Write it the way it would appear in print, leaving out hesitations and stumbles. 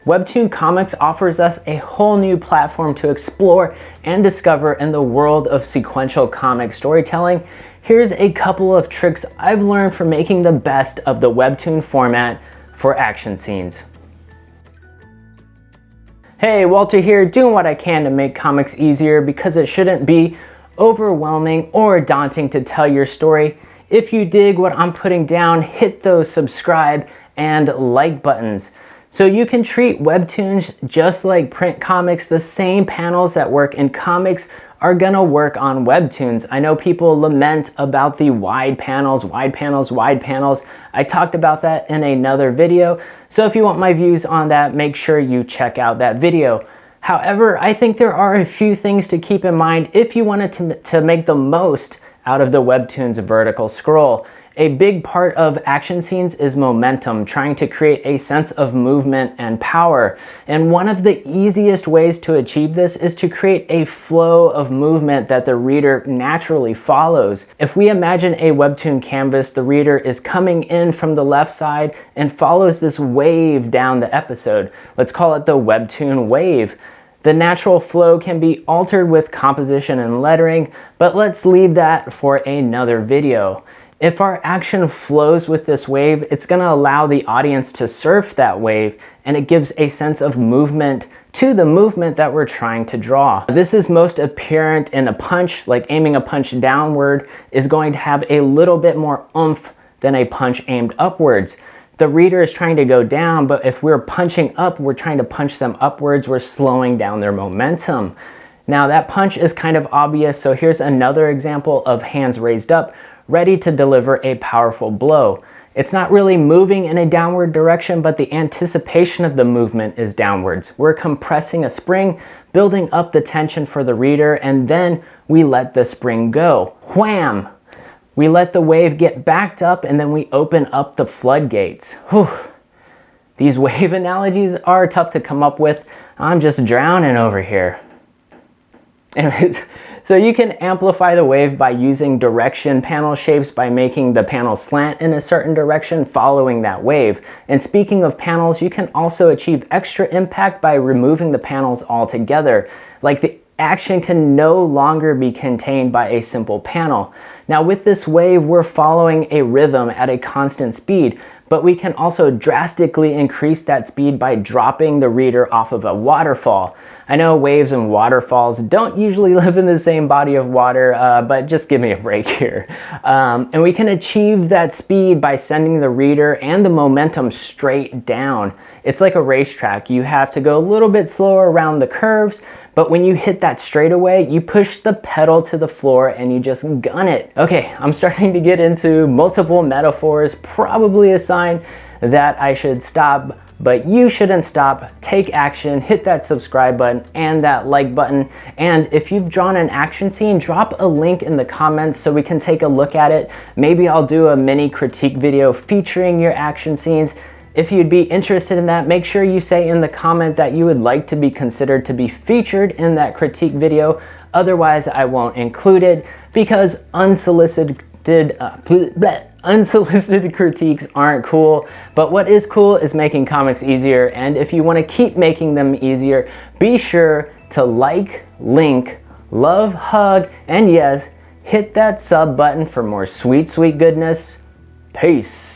Webtoon Comics offers us a whole new platform to explore and discover in the world of sequential comic storytelling. Here's a couple of tricks I've learned from making the best of the Webtoon format for action scenes. Hey, Walter here, doing what I can to make comics easier because it shouldn't be overwhelming or daunting to tell your story. If you dig what I'm putting down, hit those subscribe and like buttons. So you can treat webtoons just like print comics. The same panels that work in comics are gonna work on webtoons. I know people lament about the wide panels. I talked about that in another video. So if you want my views on that, make sure you check out that video. However, I think there are a few things to keep in mind if you wanted to make the most out of the webtoon's vertical scroll. A big part of action scenes is momentum, trying to create a sense of movement and power. And one of the easiest ways to achieve this is to create a flow of movement that the reader naturally follows. If we imagine a webtoon canvas, the reader is coming in from the left side and follows this wave down the episode. Let's call it the webtoon wave. The natural flow can be altered with composition and lettering, but let's leave that for another video. If our action flows with this wave, it's going to allow the audience to surf that wave, and it gives a sense of movement to the movement that we're trying to draw. This is most apparent in a punch, like aiming a punch downward is going to have a little bit more oomph than a punch aimed upwards. The reader is trying to go down, but if we're punching up, we're trying to punch them upwards, we're slowing down their momentum. Now that punch is kind of obvious, so here's another example of hands raised up, ready to deliver a powerful blow. It's not really moving in a downward direction, but the anticipation of the movement is downwards. We're compressing a spring, building up the tension for the reader, and then we let the spring go. Wham! We let the wave get backed up, and then we open up the floodgates. Whew. These wave analogies are tough to come up with. I'm just drowning over here. Anyways, so you can amplify the wave by using direction panel shapes by making the panel slant in a certain direction following that wave. And speaking of panels, you can also achieve extra impact by removing the panels altogether. Like the action can no longer be contained by a simple panel. Now with this wave, we're following a rhythm at a constant speed, but we can also drastically increase that speed by dropping the reader off of a waterfall. I know waves and waterfalls don't usually live in the same body of water, but just give me a break here. And we can achieve that speed by sending the reader and the momentum straight down. It's like a racetrack. You have to go a little bit slower around the curves, but when you hit that straightaway, you push the pedal to the floor and you just gun it. Okay, I'm starting to get into multiple metaphors, probably a sign that I should stop, but you shouldn't stop. Take action, hit that subscribe button and that like button. And if you've drawn an action scene, drop a link in the comments so we can take a look at it. Maybe I'll do a mini critique video featuring your action scenes. If you'd be interested in that, make sure you say in the comment that you would like to be considered to be featured in that critique video. Otherwise, I won't include it because unsolicited critiques aren't cool. But what is cool is making comics easier. And if you want to keep making them easier, be sure to like, link, love, hug, and yes, hit that sub button for more sweet, sweet goodness. Peace.